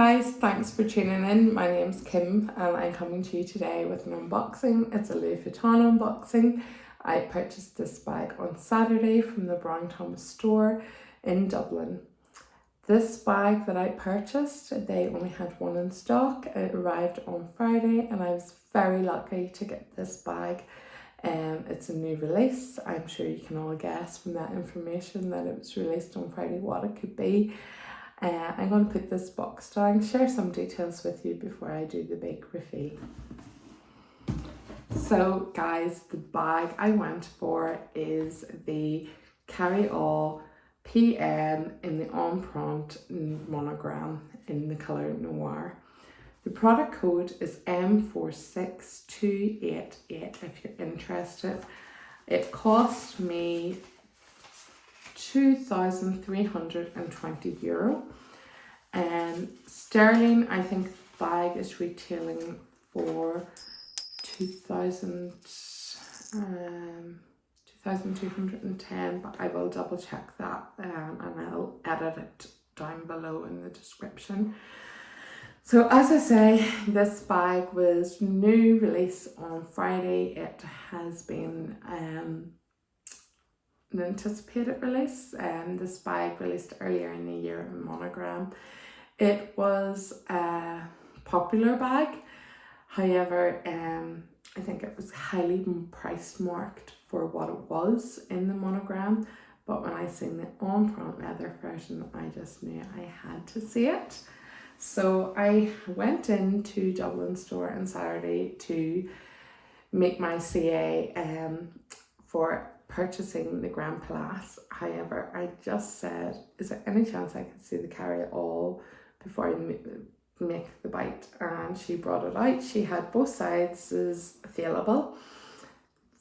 guys, thanks for tuning in. My name's Kim and I'm coming to you today with an unboxing. It's a Louis Vuitton unboxing. I purchased this bag on Saturday from the Brown Thomas store in Dublin. This bag that I purchased, they only had one in stock. It arrived on Friday and I was very lucky to get this bag. It's a new release. I'm sure you can all guess from that information that it was released on Friday what it could be. I'm going to put this box down, share some details with you before I do the big reveal. So guys, the bag I went for is the Carryall PM in the Embossed monogram in the colour Noir. The product code is M46288 if you're interested. It cost me €2,320 and sterling. I think the bag is retailing for 2,210, but I will double check that and I'll edit it down below in the description. So as I say, this bag was new release on Friday. It has been an anticipated release. This bag released earlier in the year in monogram. It was a popular bag, however I think it was highly price marked for what it was in the monogram, but when I seen the on-front leather version I just knew I had to see it. So I went into Dublin store on Saturday to make my CA for purchasing the Grand Place. However, I just said, is there any chance I could see the Carryall before I make the bite? And she brought it out. She had both sizes available.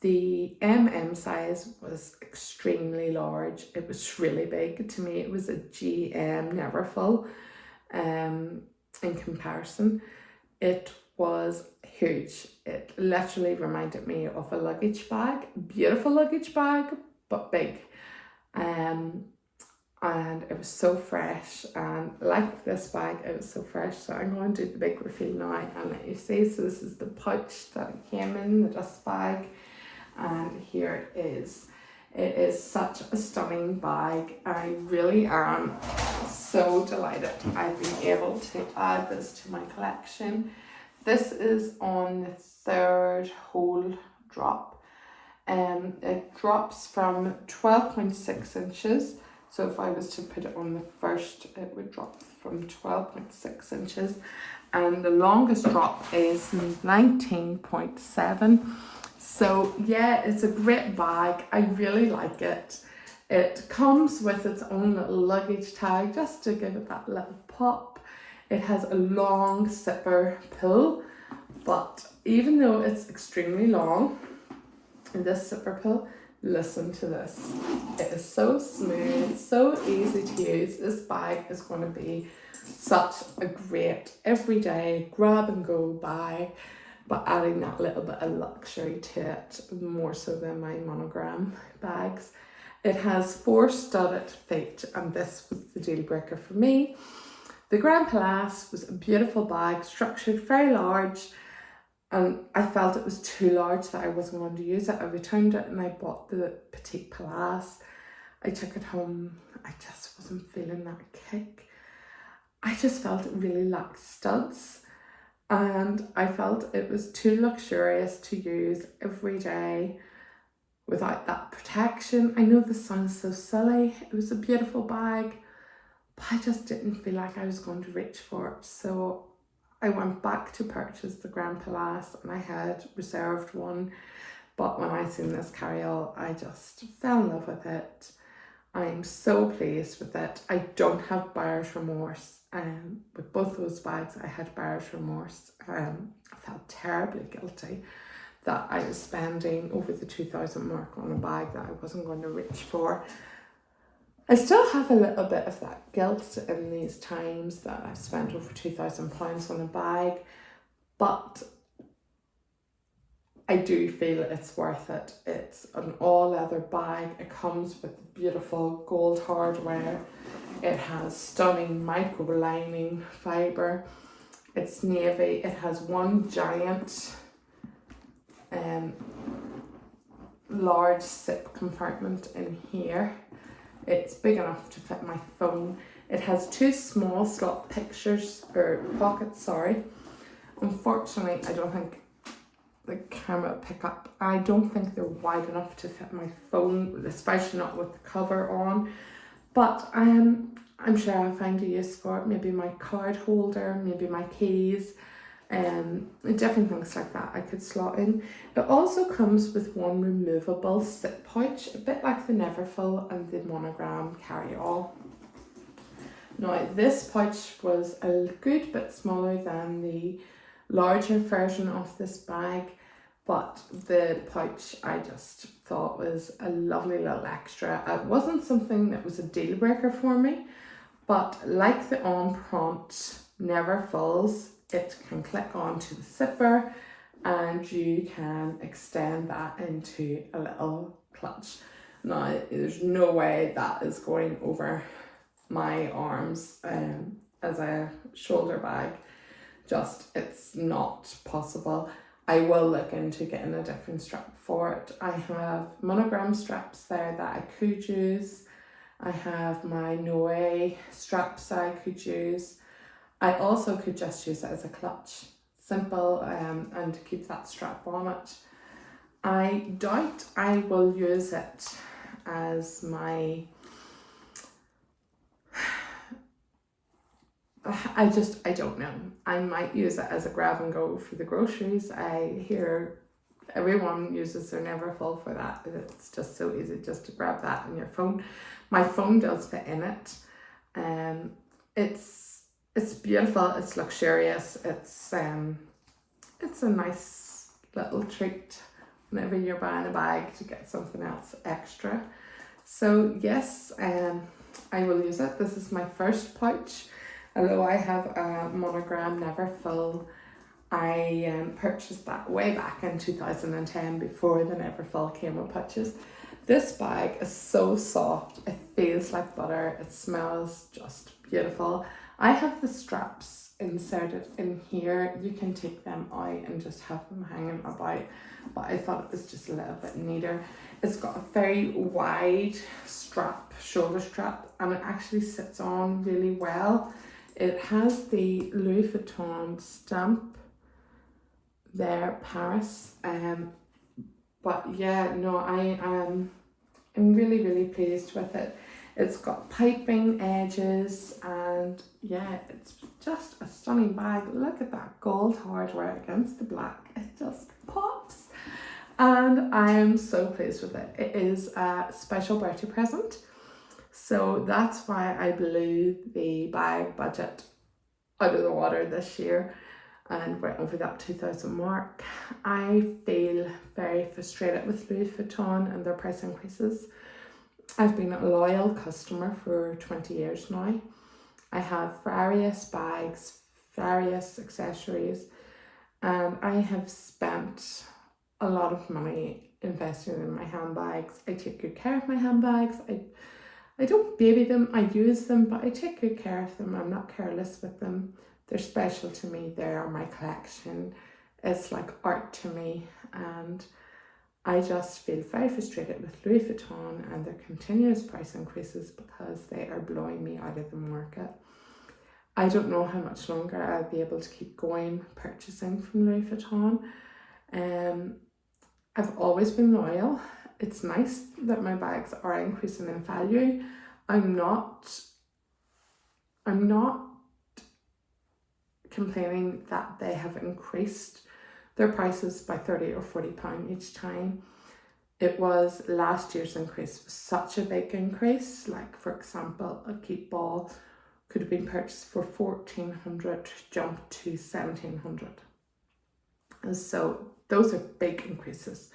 The MM size was extremely large. It was really big. To me, it was a GM, never full. In comparison, it was huge. It literally reminded me of a luggage bag, beautiful luggage bag, but big. And it was so fresh, and like this bag, it was so fresh. So I'm going to do the big reveal now and let you see. So this is the pouch that it came in, the dust bag, and here it is. It is such a stunning bag. I really am so delighted I've been able to add this to my collection. This is on the third hole drop. It drops from 12.6 inches. So if I was to put it on the first, it would drop from 12.6 inches. And the longest drop is 19.7. So yeah, it's a great bag. I really like it. It comes with its own little luggage tag just to give it that little pop. It has a long zipper pull, but even though it's extremely long, this zipper pull, listen to this. It is so smooth, so easy to use. This bag is going to be such a great everyday grab and go bag, but adding that little bit of luxury to it, more so than my monogram bags. It has 4 studded feet, and this was the deal breaker for me. The Grand Place was a beautiful bag, structured, very large, and I felt it was too large that I wasn't going to use it. I returned it and I bought the Petite Place. I took it home. I just wasn't feeling that kick. I just felt it really lacked studs, and I felt it was too luxurious to use every day without that protection. I know this sounds so silly. It was a beautiful bag, but I just didn't feel like I was going to reach for it. So I went back to purchase the Grand Place, and I had reserved one. But when I seen this Carryall, I just fell in love with it. I'm so pleased with it. I don't have buyer's remorse. With both those bags, I had buyer's remorse. I felt terribly guilty that I was spending over the 2,000 mark on a bag that I wasn't going to reach for. I still have a little bit of that guilt in these times that I've spent over £2,000 on a bag, but I do feel it's worth it. It's an all leather bag. It comes with beautiful gold hardware. It has stunning microlining fibre. It's navy. It has one giant large zip compartment in here. It's big enough to fit my phone. It has two small slot pockets, Unfortunately, I don't think the camera pick up. I don't think they're wide enough to fit my phone, especially not with the cover on. But I'm sure I'll find a use for it. Maybe my card holder, maybe my keys, different things like that I could slot in. It also comes with one removable zip pouch, a bit like the Neverfull and the Monogram Carryall. Now this pouch was a good bit smaller than the larger version of this bag, but the pouch I just thought was a lovely little extra. It wasn't something that was a deal breaker for me, but like the Embossed Neverfulls, it can click onto the zipper and you can extend that into a little clutch. Now there's no way that is going over my arms as a shoulder bag. It's not possible. I will look into getting a different strap for it. I have monogram straps there that I could use. I have my Noir straps I could use. I also could just use it as a clutch, simple, and keep that strap on it. I doubt I will use it as my, I don't know. I might use it as a grab and go for the groceries. I hear everyone uses their Neverfull for that. It's just so easy just to grab that on your phone. My phone does fit in it. It's beautiful, it's luxurious, it's a nice little treat whenever you're buying a bag to get something else extra. So yes, I will use it. This is my first pouch. Although I have a Monogram Neverfull, I purchased that way back in 2010 before the Neverfull came with pouches. This bag is so soft, it feels like butter, it smells just beautiful. I have the straps inserted in here. You can take them out and just have them hanging about, but I thought it was just a little bit neater. It's got a very wide strap, shoulder strap, and it actually sits on really well. It has the Louis Vuitton stamp there, Paris. But yeah, no, I'm really pleased with it. It's got piping edges, and yeah, it's just a stunning bag. Look at that gold hardware against the black. It just pops. And I am so pleased with it. It is a special birthday present. So that's why I blew the bag budget out of the water this year and went over that 2,000 mark. I feel very frustrated with Louis Vuitton and their price increases. I've been a loyal customer for 20 years now. I have various bags, various accessories, and I have spent a lot of money investing in my handbags. I take good care of my handbags. I don't baby them, I use them, but I take good care of them. I'm not careless with them. They're special to me. They are my collection. It's like art to me, and I just feel very frustrated with Louis Vuitton and their continuous price increases because they are blowing me out of the market. I don't know how much longer I'll be able to keep going purchasing from Louis Vuitton. I've always been loyal. It's nice that my bags are increasing in value. I'm not complaining that they have increased their prices by 30 or 40 pound each time. It was last year's increase was such a big increase. Like for example, a keep ball could have been purchased for 1,400, jumped to 1,700. And so those are big increases.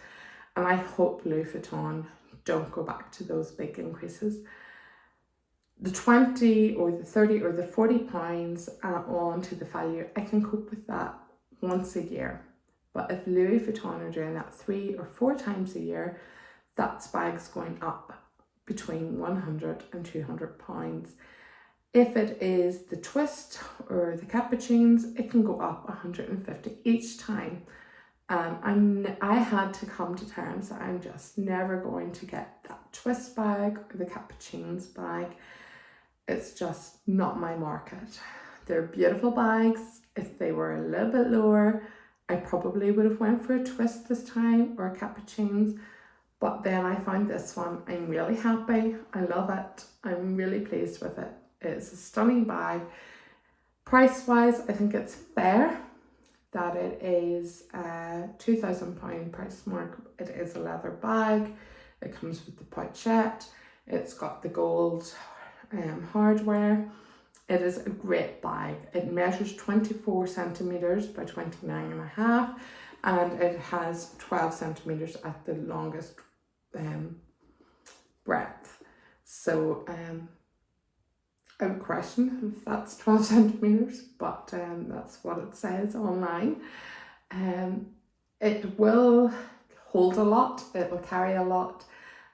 And I hope Louis Vuitton don't go back to those big increases. The 20 or the 30 or the 40 pounds on to the value, I can cope with that once a year. But if Louis Vuitton are doing that 3 or 4 times a year, that's bags going up between 100 and 200 pounds. If it is the twist or the cappuccines, it can go up 150 each time. I had to come to terms that I'm just never going to get that twist bag or the cappuccines bag. It's just not my market. They're beautiful bags. If they were a little bit lower, I probably would have went for a twist this time or a cappuccines. But then I found this one. I'm really happy. I love it. I'm really pleased with it. It's a stunning bag. Price wise, I think it's fair that it is a £2,000 price mark. It is a leather bag. It comes with the pochette. It's got the gold hardware. It is a great bag. It measures 24 centimeters by 29.5, and it has 12 centimeters at the longest breadth. So I would question if that's 12 centimeters, but that's what it says online. It will hold a lot, it will carry a lot.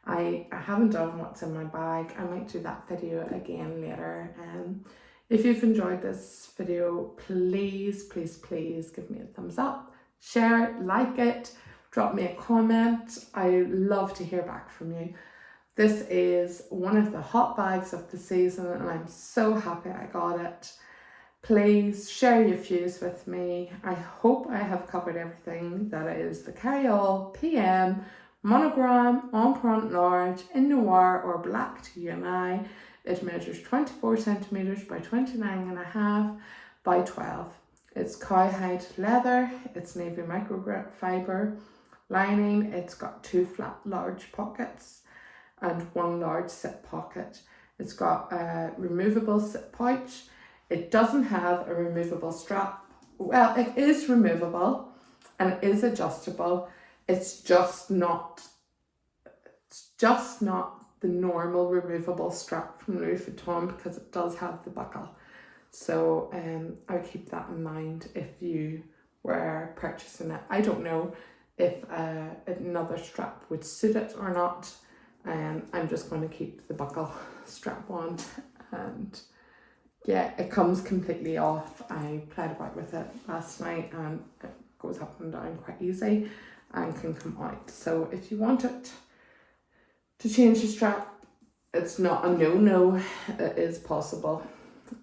I haven't done what's in my bag. I might do that video again later. If you've enjoyed this video, please give me a thumbs up, share it, like it, drop me a comment. I love to hear back from you. This is one of the hot bags of the season and I'm so happy I got it. Please share your views with me. I hope I have covered everything. That is the Carryall PM monogram Embossed large in Noir or black to you and I. It measures 24 centimeters by 29.5 by 12. It's cowhide leather. It's navy microfibre lining. It's got 2 flat large pockets and 1 large zip pocket. It's got a removable zip pouch. It doesn't have a removable strap. Well, it is removable and it is adjustable. It's just not the normal removable strap from Louis Vuitton because it does have the buckle. So I would keep that in mind if you were purchasing it. I don't know if another strap would suit it or not. I'm just going to keep the buckle strap on, and yeah, it comes completely off. I played about with it last night and it goes up and down quite easy and can come out. So if you want it to change the strap, it's not a no, it is possible.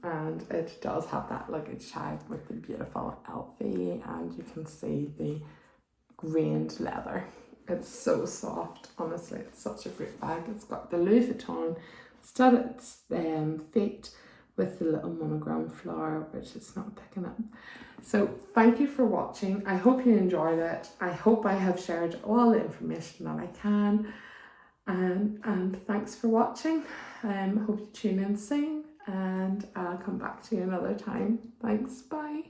And it does have that luggage tag with the beautiful LV, and you can see the grained leather. It's so soft, honestly. It's such a great bag. It's got the Louis Vuitton studded feet with the little monogram flower, which it's not picking up. So thank you for watching. I hope you enjoyed it. I hope I have shared all the information that I can. And thanks for watching. Hope you tune in soon, and I'll come back to you another time. Thanks, bye.